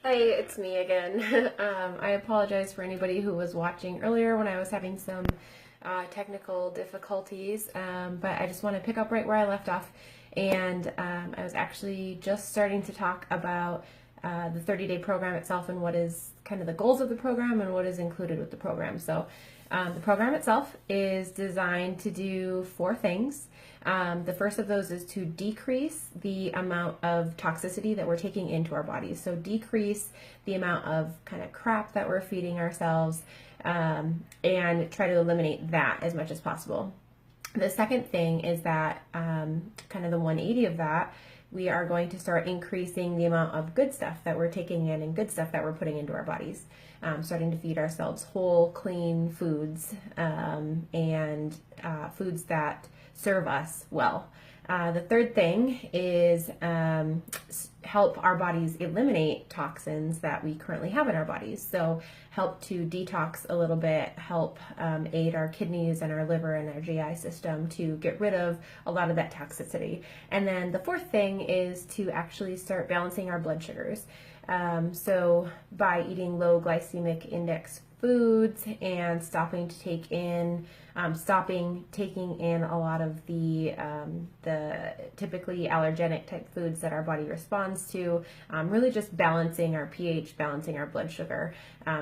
Hi, it's me again. I apologize for anybody who was watching earlier when I was having some technical difficulties, but I just want to pick up right where I left off. And I was actually just starting to talk about the 30-day program itself and what is kind of the goals of the program and what is included with the program. So the program itself is designed to do 4 things. The first of those is to decrease the amount of toxicity that we're taking into our bodies. So decrease the amount of kind of crap that we're feeding ourselves, and try to eliminate that as much as possible. The second thing is that kind of the 180 of that, we are going to start increasing the amount of good stuff that we're taking in and good stuff that we're putting into our bodies. Starting to feed ourselves whole, clean foods, and foods that serve us well. The third thing is help our bodies eliminate toxins that we currently have in our bodies. So help to detox a little bit, help aid our kidneys and our liver and our GI system to get rid of a lot of that toxicity. And then the fourth thing is to actually start balancing our blood sugars. So by eating low glycemic index foods and stopping taking in a lot of the typically allergenic type foods that our body responds to, really just balancing our pH, balancing our blood sugar,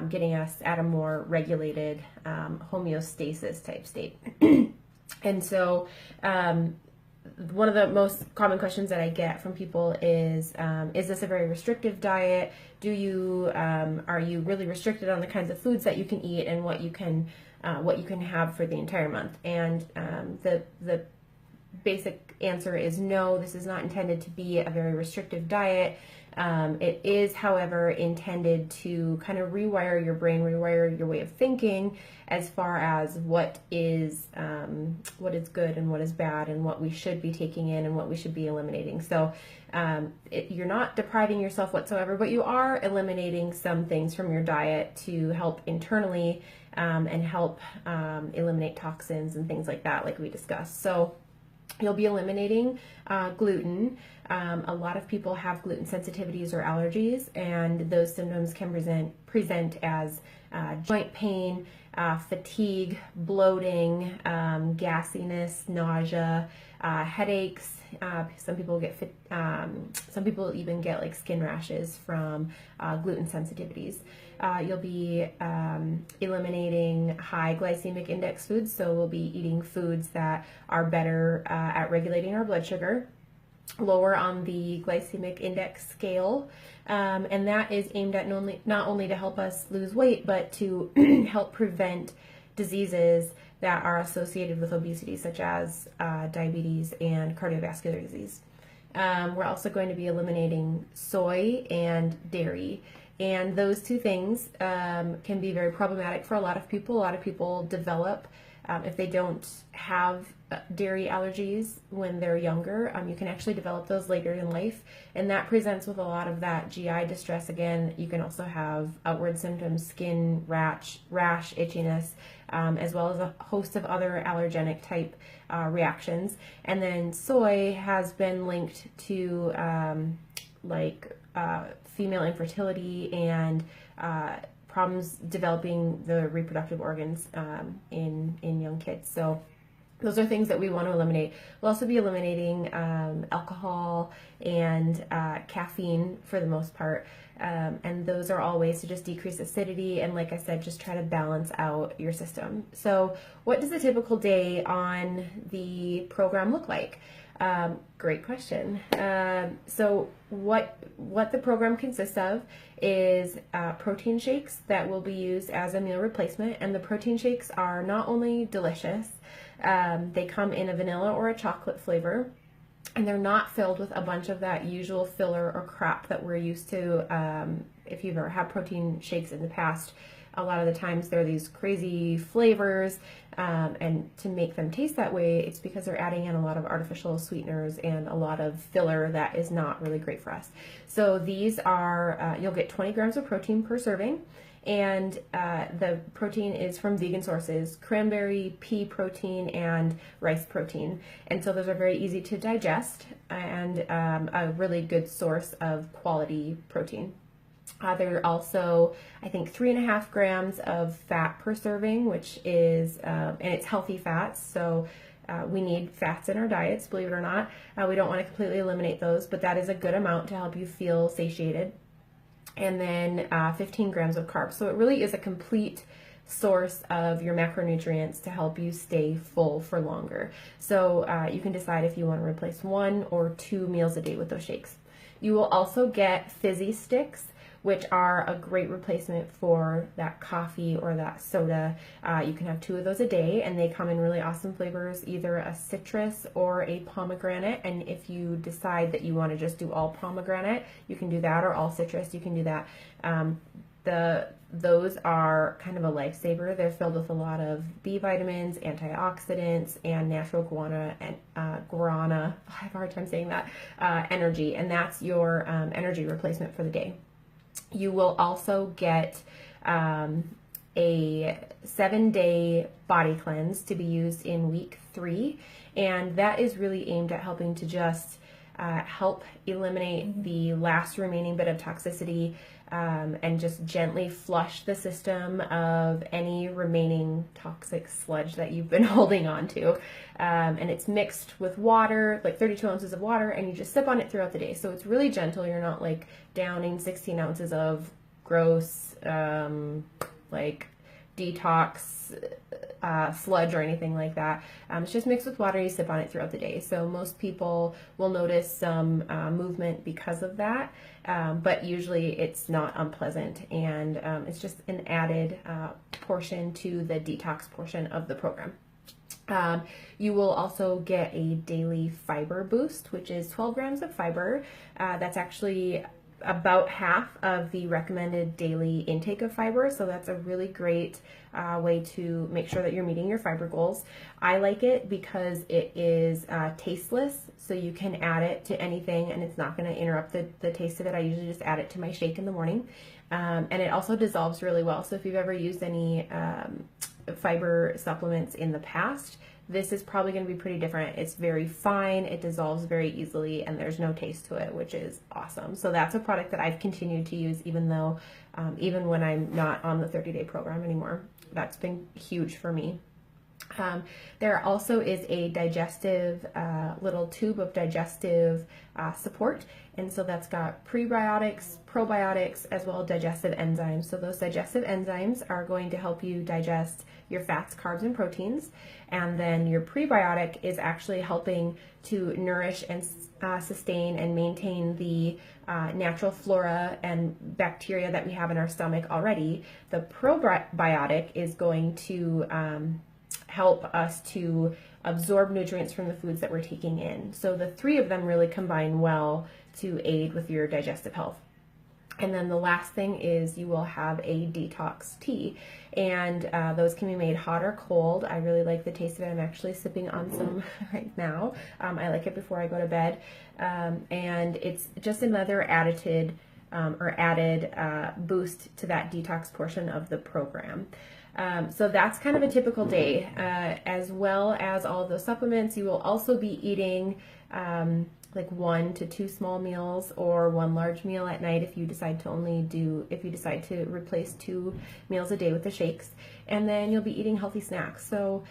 getting us at a more regulated homeostasis type state. And so one of the most common questions that I get from people is this a very restrictive diet? Are you really restricted on the kinds of foods that you can eat and what you can have for the entire month? And the basic answer is no, this is not intended to be a very restrictive diet. It is, however, intended to kind of rewire your brain, rewire your way of thinking as far as what is good and what is bad and what we should be taking in and what we should be eliminating. So you're not depriving yourself whatsoever, but you are eliminating some things from your diet to help internally and help eliminate toxins and things like that, like we discussed. So you'll be eliminating gluten. A lot of people have gluten sensitivities or allergies, and those symptoms can present as joint pain, fatigue, bloating, gassiness, nausea, headaches. Some people even get like skin rashes from gluten sensitivities. You'll be eliminating high glycemic index foods, so we'll be eating foods that are better at regulating our blood sugar, lower on the glycemic index scale, and that is aimed at not only to help us lose weight, but to help prevent diseases that are associated with obesity, such as diabetes and cardiovascular disease. We're also going to be eliminating soy and dairy. And those two things can be very problematic for a lot of people. A lot of people develop, if they don't have dairy allergies when they're younger, you can actually develop those later in life. And that presents with a lot of that GI distress. Again, you can also have outward symptoms, skin rash, itchiness, as well as a host of other allergenic type reactions. And then soy has been linked to female infertility and problems developing the reproductive organs in young kids. So those are things that we want to eliminate. We'll also be eliminating alcohol and caffeine for the most part. And those are all ways to just decrease acidity and, like I said, just try to balance out your system. So what does a typical day on the program look like? Great question. So what the program consists of is protein shakes that will be used as a meal replacement, and the protein shakes are not only delicious, they come in a vanilla or a chocolate flavor, and they're not filled with a bunch of that usual filler or crap that we're used to. If you've ever had protein shakes in the past, a lot of the times they're these crazy flavors, and to make them taste that way, it's because they're adding in a lot of artificial sweeteners and a lot of filler that is not really great for us. So these are, you'll get 20 grams of protein per serving, and the protein is from vegan sources: cranberry, pea protein, and rice protein. And so those are very easy to digest and a really good source of quality protein. There are also, I think, 3.5 grams of fat per serving, which is, and it's healthy fats. So we need fats in our diets, believe it or not. We don't want to completely eliminate those, but that is a good amount to help you feel satiated. And then 15 grams of carbs. So it really is a complete source of your macronutrients to help you stay full for longer. So you can decide if you want to replace 1 or 2 meals a day with those shakes. You will also get fizzy sticks, which are a great replacement for that coffee or that soda. You can have 2 of those a day, and they come in really awesome flavors, either a citrus or a pomegranate. And if you decide that you want to just do all pomegranate, you can do that, or all citrus, you can do that. Those are kind of a lifesaver. They're filled with a lot of B vitamins, antioxidants, and natural guarana, I have a hard time saying that, energy, and that's your energy replacement for the day. You will also get a 7-day body cleanse to be used in week 3, and that is really aimed at helping to just help eliminate the last remaining bit of toxicity, and just gently flush the system of any remaining toxic sludge that you've been holding on to. And it's mixed with water, like 32 ounces of water, and you just sip on it throughout the day. So it's really gentle. You're not like downing 16 ounces of gross, like detox sludge or anything like that. It's just mixed with water. You sip on it throughout the day. So most people will notice some movement because of that, but usually it's not unpleasant, and it's just an added portion to the detox portion of the program. You will also get a daily fiber boost, which is 12 grams of fiber. That's actually about half of the recommended daily intake of fiber, so that's a really great way to make sure that you're meeting your fiber goals. I like it because it is tasteless, so you can add it to anything and it's not going to interrupt the taste of it. I usually just add it to my shake in the morning, and it also dissolves really well. So if you've ever used any fiber supplements in the past, this is probably going to be pretty different. It's very fine, it dissolves very easily, and there's no taste to it, which is awesome. So that's a product that I've continued to use even though, even when I'm not on the 30-day program anymore. That's been huge for me. There also is a digestive, little tube of digestive support, and so that's got prebiotics, probiotics, as well as digestive enzymes. So those digestive enzymes are going to help you digest your fats, carbs, and proteins, and then your prebiotic is actually helping to nourish and sustain and maintain the natural flora and bacteria that we have in our stomach already. The probiotic is going to help us to absorb nutrients from the foods that we're taking in. So the 3 of them really combine well to aid with your digestive health. And then the last thing is you will have a detox tea, and those can be made hot or cold. I really like the taste of it. I'm actually sipping on some right now. I like it before I go to bed, and it's just another added boost to that detox portion of the program. So that's kind of a typical day, as well as all of those supplements. You will also be eating like 1 to 2 small meals or 1 large meal at night if you decide to replace 2 meals a day with the shakes. And then you'll be eating healthy snacks. So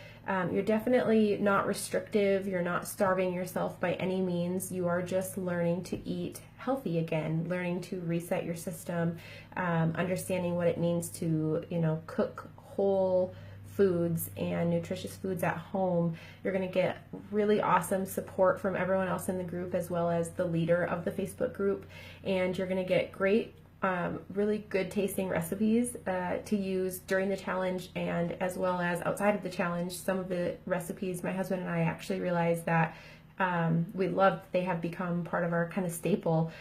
you're definitely not restrictive. You're not starving yourself by any means. You are just learning to eat healthy again, learning to reset your system, understanding what it means to, cook whole foods and nutritious foods at home. You're going to get really awesome support from everyone else in the group, as well as the leader of the Facebook group, and you're going to get great, really good tasting recipes to use during the challenge, and as well as outside of the challenge. Some of the recipes my husband and I actually realized that we love, they have become part of our kind of staple.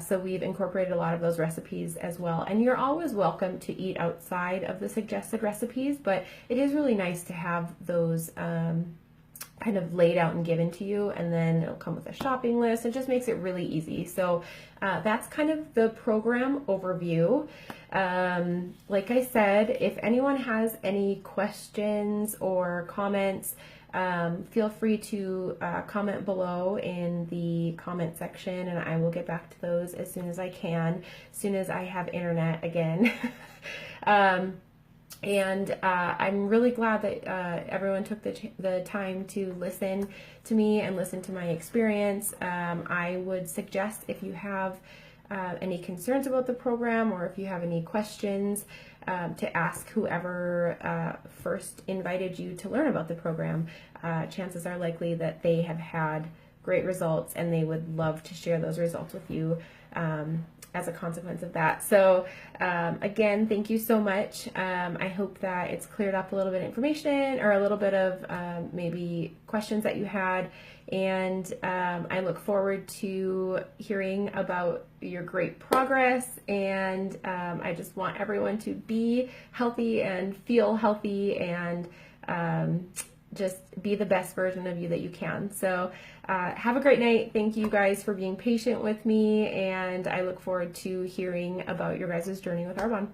So we've incorporated a lot of those recipes as well. And you're always welcome to eat outside of the suggested recipes, but it is really nice to have those kind of laid out and given to you, and then it'll come with a shopping list. It just makes it really easy. So that's kind of the program overview. Like I said, if anyone has any questions or comments, feel free to comment below in the comment section, and I will get back to those as soon as I can, as soon as I have internet again. I'm really glad that everyone took the time to listen to me and listen to my experience. I would suggest, if you have any concerns about the program, or if you have any questions, to ask whoever first invited you to learn about the program. Chances are likely that they have had great results and they would love to share those results with you as a consequence of that. So again, thank you so much. I hope that it's cleared up a little bit of information, or a little bit of maybe questions that you had, and I look forward to hearing about your great progress, and I just want everyone to be healthy and feel healthy, and just be the best version of you that you can. So have a great night. Thank you guys for being patient with me, and I look forward to hearing about your guys' journey with Arbonne.